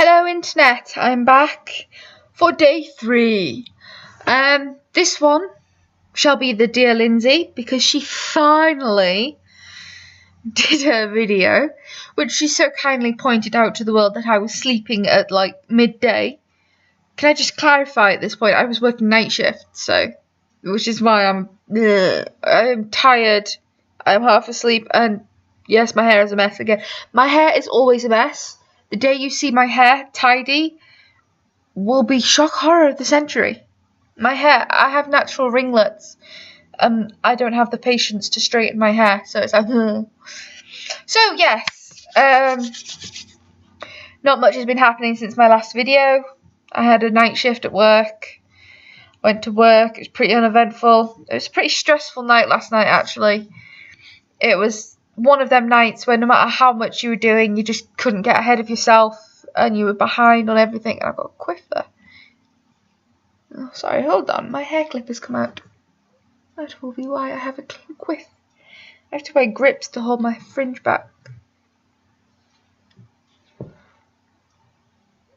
Hello internet, I'm back for day 3. This one shall be the Dear Lyndsey because she finally did her video, which she so kindly pointed out to the world that I was sleeping at like midday. Can I just clarify at this point, I was working night shift, which is why I'm tired, I'm half asleep, and yes, my hair is a mess again. My hair is always a mess. The day you see my hair tidy will be shock horror of the century. My hair, I have natural ringlets. I don't have the patience to straighten my hair, so it's like, So yes, not much has been happening since my last video. I had a night shift at work. Went to work. It was pretty uneventful. It was a pretty stressful night last night, actually. It was one of them nights where no matter how much you were doing, you just couldn't get ahead of yourself and you were behind on everything. And I've got a quiff there. Oh, sorry, hold on. My hair clip has come out. That will be why I have a quiff. I have to wear grips to hold my fringe back.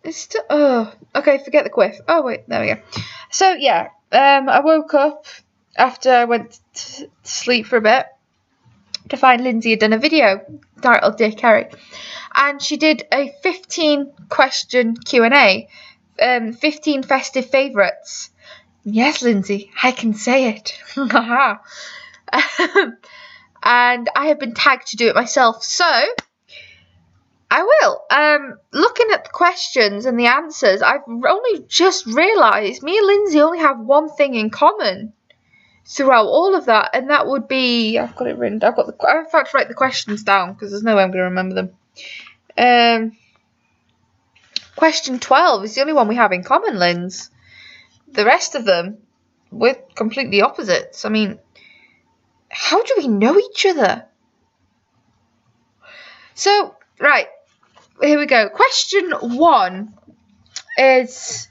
It's still... Oh, okay, forget the quiff. Oh, wait, there we go. So, yeah, I woke up after I went to sleep for a bit to find Lyndsey had done a video titled Dear Kerry, and she did a 15-question Q&A, 15 festive favourites. Yes, Lyndsey, I can say it. And I have been tagged to do it myself, so I will. Looking at the questions and the answers, I've only just realised me and Lyndsey only have one thing in common throughout all of that, and that would be, I've got it written, I have to write the questions down because there's no way I'm going to remember them. Question 12 is the only one we have in common, Linz. The rest of them, we're completely opposites. I mean, how do we know each other? So, right, here we go. Question 1 is,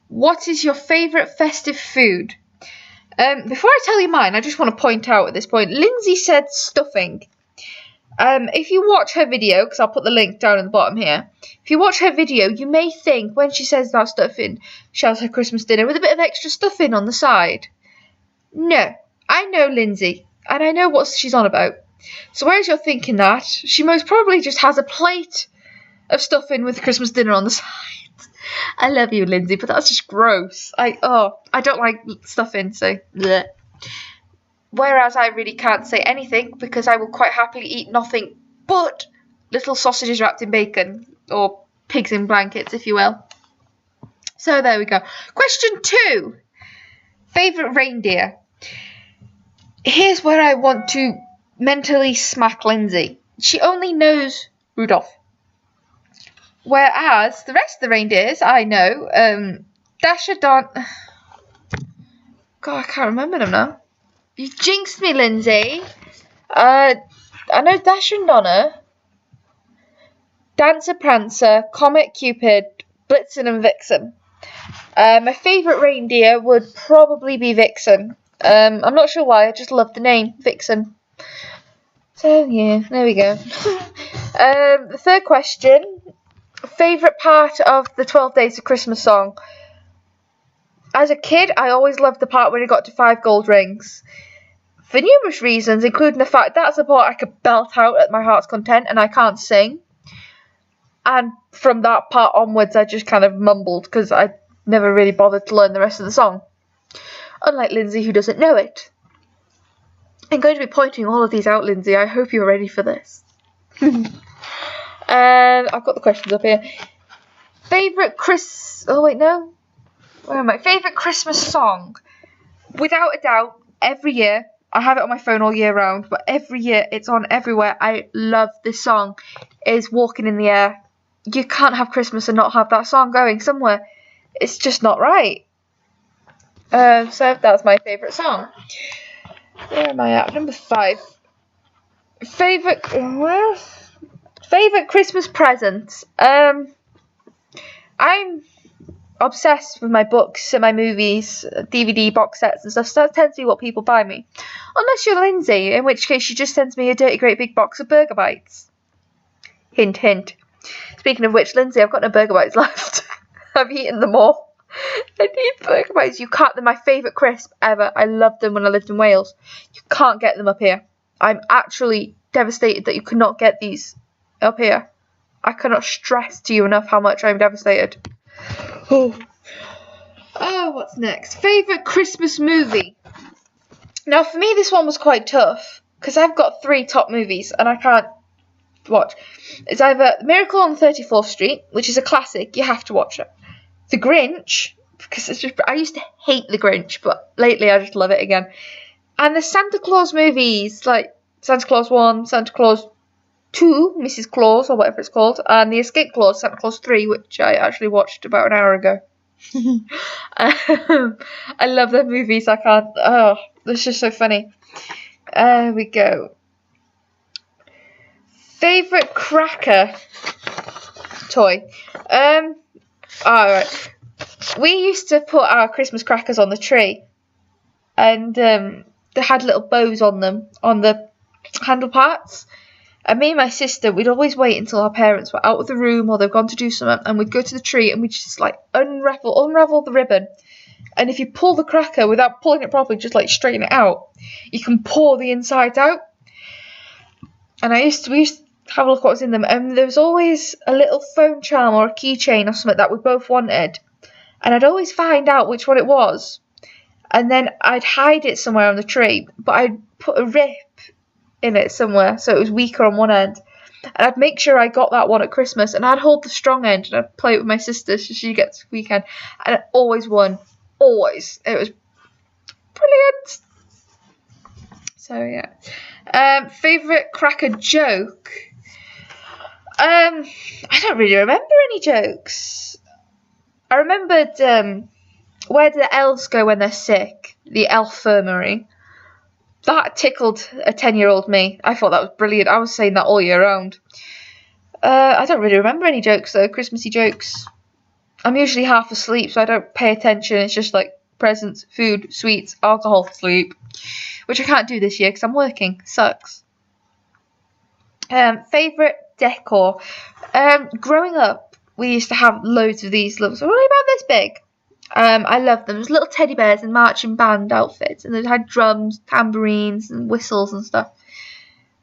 what is your favourite festive food? Before I tell you mine, I just want to point out at this point, Lyndsey said stuffing. If you watch her video, because I'll put the link down at the bottom here, if you watch her video, you may think when she says about stuffing, she has her Christmas dinner with a bit of extra stuffing on the side. No, I know Lyndsey, and I know what she's on about. So whereas you're thinking that, she most probably just has a plate of stuffing with Christmas dinner on the side. I love you, Lyndsey, but that's just gross. I don't like stuffing, so bleh. Whereas I really can't say anything because I will quite happily eat nothing but little sausages wrapped in bacon, or pigs in blankets, if you will. So there we go. Question 2. Favourite reindeer. Here's where I want to mentally smack Lyndsey. She only knows Rudolph. Whereas the rest of the reindeers, I know, Dasher, God, I can't remember them now. You jinxed me, Lyndsey. I know Dasher and Donna, Dancer, Prancer, Comet, Cupid, Blitzen and Vixen. My favourite reindeer would probably be Vixen. I'm not sure why, I just love the name, Vixen. So, yeah, there we go. The third question. Favourite part of the 12 Days of Christmas song. As a kid, I always loved the part when it got to 5 gold rings. For numerous reasons, including the fact that's the part I could belt out at my heart's content and I can't sing. And from that part onwards, I just kind of mumbled because I never really bothered to learn the rest of the song. Unlike Lyndsey, who doesn't know it. I'm going to be pointing all of these out, Lyndsey. I hope you're ready for this. I've got the questions up here. Favourite Favourite Christmas song? Without a doubt, every year, I have it on my phone all year round, but every year it's on everywhere. I love this song. Is Walking in the Air. You can't have Christmas and not have that song going somewhere. It's just not right. So that's my favourite song. Where am I at? Number 5. Favourite Christmas presents. I'm obsessed with my books and my movies, DVD box sets and stuff, so that tends to be what people buy me. Unless you're Lyndsey, in which case she just sends me a dirty great big box of Burger Bites. Hint, hint. Speaking of which, Lyndsey, I've got no burger bites left. I've eaten them all. I need burger bites. You can't. They're my favourite crisp ever. I loved them when I lived in Wales. You can't get them up here. I'm actually devastated that you could not get these up here. I cannot stress to you enough how much I'm devastated. Oh, what's next? Favourite Christmas movie? Now, for me, this one was quite tough because I've got 3 top movies and I can't watch. It's either Miracle on 34th Street, which is a classic. You have to watch it. The Grinch, because it's just, I used to hate The Grinch, but lately I just love it again. And the Santa Claus movies, like Santa Claus 1, Santa Claus 2, Mrs. Claus, or whatever it's called, and The Escape Clause, Santa Claus 3, which I actually watched about an hour ago. I love their movies. I can't. Oh, it's just so funny. There we go. Favorite cracker toy. Alright. We used to put our Christmas crackers on the tree, and they had little bows on them, on the handle parts. And me and my sister, we'd always wait until our parents were out of the room or they've gone to do something, and we'd go to the tree and we'd just like unravel the ribbon. And if you pull the cracker without pulling it properly, just like straighten it out, you can pour the insides out. And we used to have a look what was in them, and there was always a little phone charm or a keychain or something that we both wanted. And I'd always find out which one it was, and then I'd hide it somewhere on the tree, but I'd put a rip in it somewhere so it was weaker on one end, and I'd make sure I got that one at Christmas, and I'd hold the strong end and I'd play it with my sister so she gets the weak end, and I always won. Always. It was brilliant. So yeah. Favourite cracker joke? I don't really remember any jokes. I remembered where do the elves go when they're sick? The elfirmary. That tickled a 10-year-old me. I thought that was brilliant. I was saying that all year round. I don't really remember any jokes though, Christmassy jokes. I'm usually half asleep, so I don't pay attention. It's just like presents, food, sweets, alcohol, sleep. Which I can't do this year because I'm working. Sucks. Favourite decor. Growing up, we used to have loads of these little, only about this big. I loved them. There was little teddy bears in marching band outfits, and they had drums, tambourines, and whistles and stuff.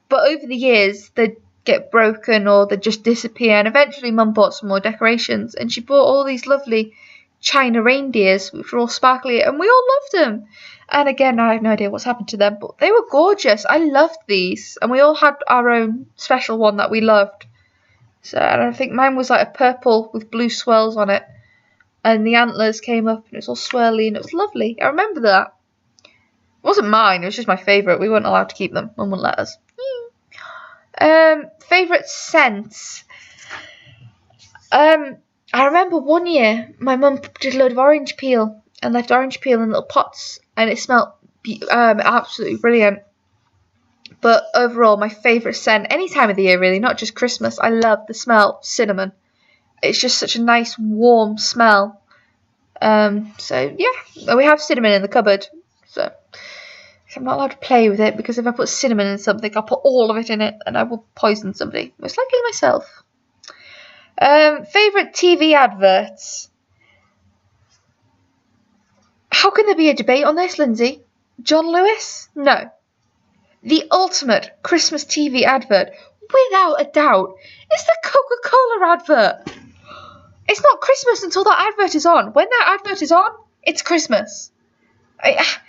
But over the years, they'd get broken or they'd just disappear, and eventually Mum bought some more decorations, and she bought all these lovely China reindeers, which were all sparkly, and we all loved them. And again, I have no idea what's happened to them, but they were gorgeous. I loved these, and we all had our own special one that we loved. So, and I think mine was like a purple with blue swirls on it. And the antlers came up and it was all swirly and it was lovely. I remember that. It wasn't mine, it was just my favourite. We weren't allowed to keep them. Mum wouldn't let us. Favourite scents. I remember one year my mum did a load of orange peel and left orange peel in little pots, and it smelled absolutely brilliant. But overall, my favourite scent, any time of the year really, not just Christmas, I love the smell of cinnamon. It's just such a nice warm smell. So yeah, we have cinnamon in the cupboard. So I'm not allowed to play with it because if I put cinnamon in something, I'll put all of it in it and I will poison somebody. Most likely myself. Favourite TV adverts. How can there be a debate on this, Lyndsey? John Lewis? No. The ultimate Christmas TV advert, without a doubt, is the Coca-Cola advert. It's not Christmas until that advert is on. When that advert is on, it's Christmas. It's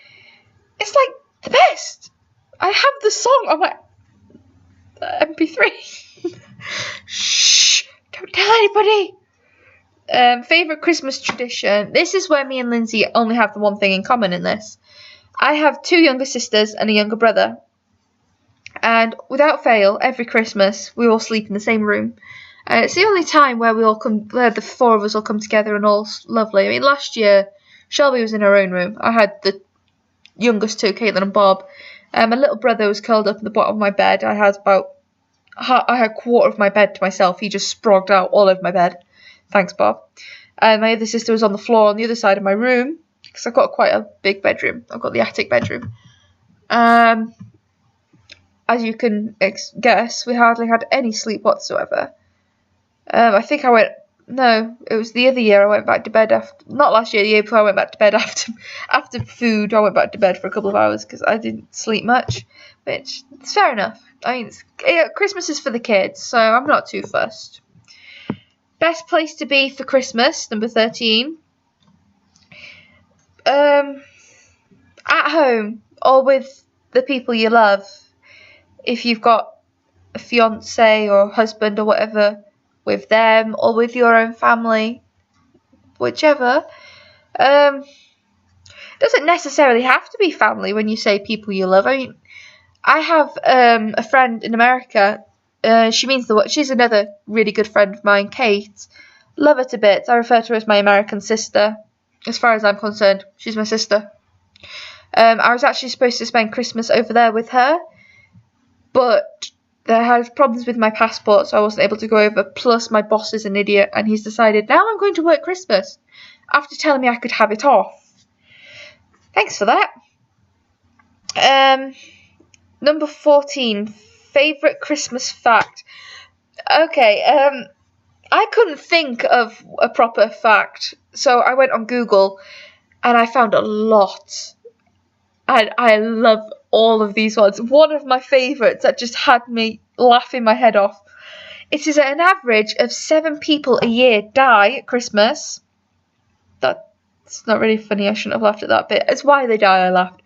like the best. I have the song on my MP3. Shh, don't tell anybody. Favourite Christmas tradition. This is where me and Lyndsey only have the one thing in common in this. I have 2 younger sisters and a younger brother. And without fail, every Christmas, we all sleep in the same room. It's the only time where the 4 of us all come together and all lovely. I mean, last year, Shelby was in her own room. I had the youngest 2, Caitlin and Bob. My little brother was curled up at the bottom of my bed. I had a quarter of my bed to myself. He just sprogged out all over my bed. Thanks, Bob. My other sister was on the floor on the other side of my room, because I've got quite a big bedroom. I've got the attic bedroom. As you can guess, we hardly had any sleep whatsoever. I think I went. No, it was the other year I went back to bed after. Not last year, the year before I went back to bed after food. I went back to bed for a couple of hours because I didn't sleep much, which it's fair enough. I mean, Christmas is for the kids, so I'm not too fussed. Best place to be for Christmas, number 13. At home or with the people you love. If you've got a fiance or husband or whatever, with them or with your own family, whichever. Doesn't necessarily have to be family when you say people you love. I mean, I have a friend in America. She's another really good friend of mine, Kate. Love her to bits. I refer to her as my American sister. As far as I'm concerned, she's my sister. I was actually supposed to spend Christmas over there with her, but there had problems with my passport, so I wasn't able to go over. Plus, my boss is an idiot, and he's decided now I'm going to work Christmas after telling me I could have it off. Thanks for that. Number 14, favourite Christmas fact. Okay, I couldn't think of a proper fact, so I went on Google and I found a lot. And I love all of these ones. One of my favourites that just had me laughing my head off. It is an average of 7 people a year die at Christmas. That's not really funny. I shouldn't have laughed at that bit. It's why they die I laughed.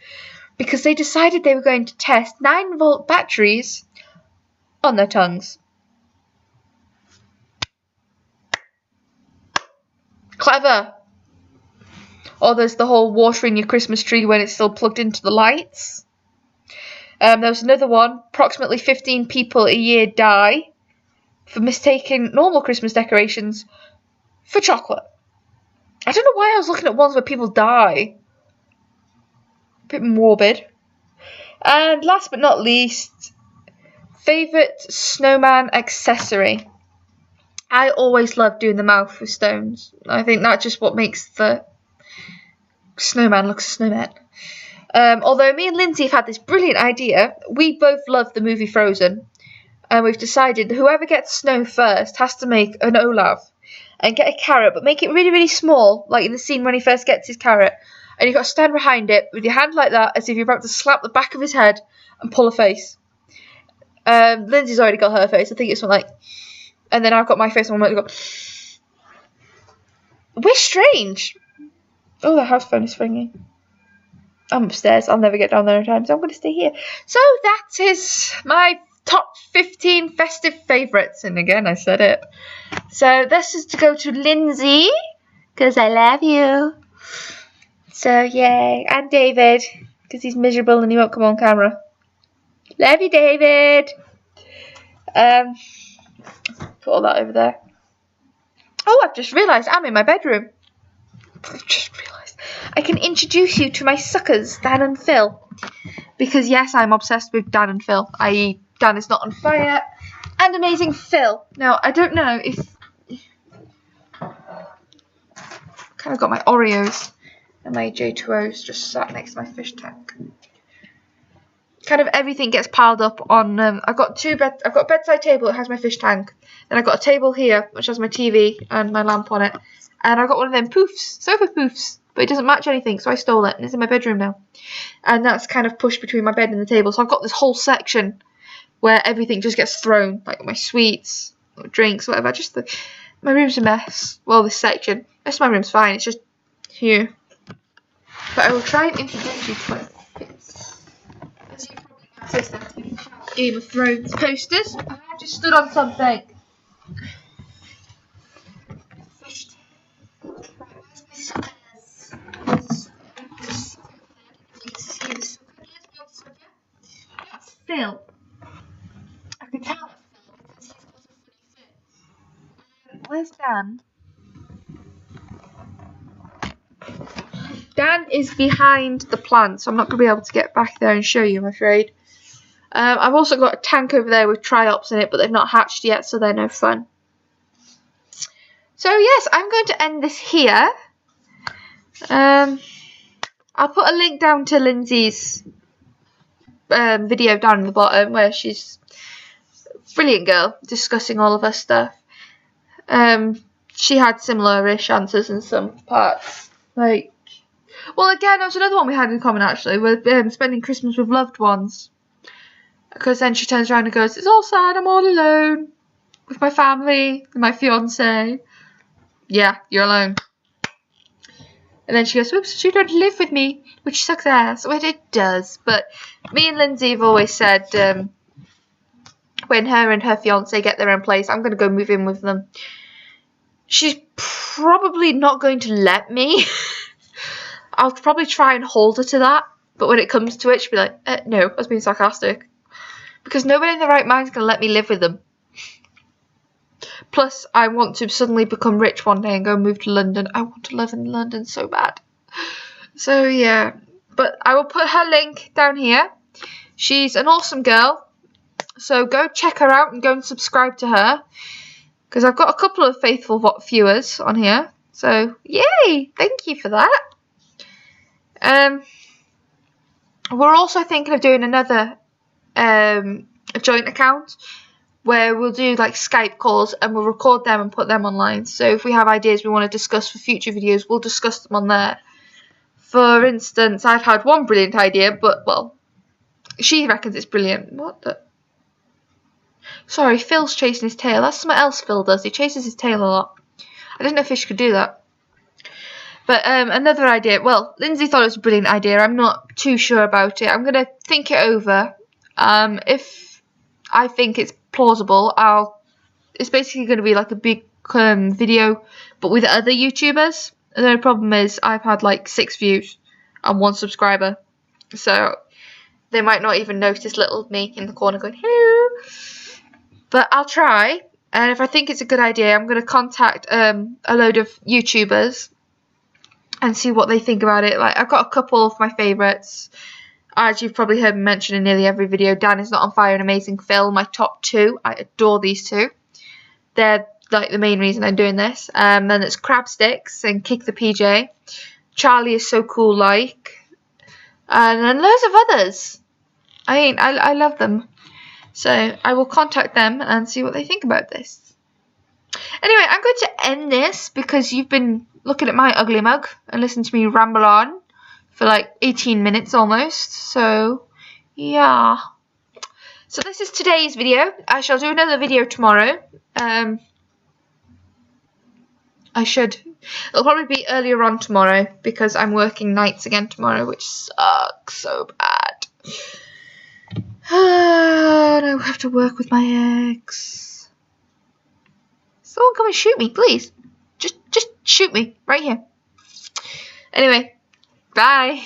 Because they decided they were going to test 9-volt batteries on their tongues. Clever. Or there's the whole watering your Christmas tree when it's still plugged into the lights. There was another one. Approximately 15 people a year die for mistaking normal Christmas decorations for chocolate. I don't know why I was looking at ones where people die. A bit morbid. And last but not least, favourite snowman accessory. I always love doing the mouth with stones. I think that's just what makes the snowman look a snowman. Although me and Lyndsey have had this brilliant idea. We both love the movie Frozen. And we've decided that whoever gets snow first has to make an Olaf. And get a carrot, but make it really, really small. Like in the scene when he first gets his carrot. And you've got to stand behind it with your hand like that, as if you're about to slap the back of his head and pull a face. Lyndsey's already got her face. I think it's something like... And then I've got my face and I'm like... We're strange. Oh, the house phone is ringing. I'm upstairs. I'll never get down there in time, so I'm going to stay here. So that is my top 15 festive favourites. And again, I said it. So this is to go to Lyndsey, because I love you. So yay. And David, because he's miserable and he won't come on camera. Love you, David. Put all that over there. Oh, I've just realised I'm in my bedroom. I've just realised. I can introduce you to my suckers, Dan and Phil. Because yes, I'm obsessed with Dan and Phil. I.e. Dan is not on fire. And amazing Phil. Now, I don't know if... kind of got my Oreos and my J2Os just sat next to my fish tank. Kind of everything gets piled up on... I've got a bedside table that has my fish tank. Then I've got a table here which has my TV and my lamp on it. And I've got one of them poofs, sofa poofs. But it doesn't match anything, so I stole it. And it's in my bedroom now. And that's kind of pushed between my bed and the table. So I've got this whole section where everything just gets thrown. Like my sweets, or drinks, whatever. My room's a mess. Well, this section. The rest of my room's fine. It's just here. But I will try and introduce you to my bits. As you probably noticed, that's Game of Thrones posters. I have just stood on something. Phil. I can tell that's Phil because he's got a funny fit. Where's Dan? Dan is behind the plant, so I'm not going to be able to get back there and show you, I'm afraid. I've also got a tank over there with triops in it, but they've not hatched yet, so they're no fun. So yes, I'm going to end this here. I'll put a link down to Lyndsey's video down in the bottom where she's a brilliant girl discussing all of her stuff. She had similar-ish answers in some parts. Like, well, again, there was another one we had in common actually, with spending Christmas with loved ones. Because then she turns around and goes, "It's all sad. I'm all alone with my family and my fiance." Yeah, you're alone. And then she goes, "Whoops, you don't live with me," which sucks ass. Well, it does. But me and Lyndsey have always said, when her and her fiance get their own place, I'm going to go move in with them. She's probably not going to let me. I'll probably try and hold her to that. But when it comes to it, she'll be like, "No, I was being sarcastic." Because nobody in their right mind is going to let me live with them. Plus, I want to suddenly become rich one day and go move to London. I want to live in London so bad. So, yeah. But I will put her link down here. She's an awesome girl. So go check her out and go and subscribe to her. Because I've got a couple of faithful viewers on here. So, yay! Thank you for that. We're also thinking of doing another a joint account where we'll do like Skype calls and we'll record them and put them online. So if we have ideas we want to discuss for future videos, we'll discuss them on there. For instance, I've had one brilliant idea, but, well, she reckons it's brilliant. What the? Sorry, Phil's chasing his tail. That's something else Phil does. He chases his tail a lot. I didn't know fish could do that. But another idea. Well, Lyndsey thought it was a brilliant idea. I'm not too sure about it. I'm going to think it over. If I think it's plausible, it's basically going to be like a big video, but with other YouTubers. And the problem is I've had like 6 views and 1 subscriber. So they might not even notice little me in the corner going, "Hello." But I'll try. And if I think it's a good idea, I'm going to contact a load of YouTubers and see what they think about it. Like, I've got a couple of my favourites. As you've probably heard me mention in nearly every video, Dan Is Not On Fire and Amazing Phil, my top 2. I adore these 2. They're like the main reason I'm doing this. Then it's Crab Sticks and Kick the PJ. Charlie Is So Cool Like. And then loads of others. I love them. So I will contact them and see what they think about this. Anyway, I'm going to end this because you've been looking at my ugly mug and listening to me ramble on for like 18 minutes almost. So, yeah. So this is today's video. I shall do another video tomorrow. It'll probably be earlier on tomorrow because I'm working nights again tomorrow, which sucks so bad. And I have to work with my ex. Someone come and shoot me, please. Just shoot me right here. Anyway, bye.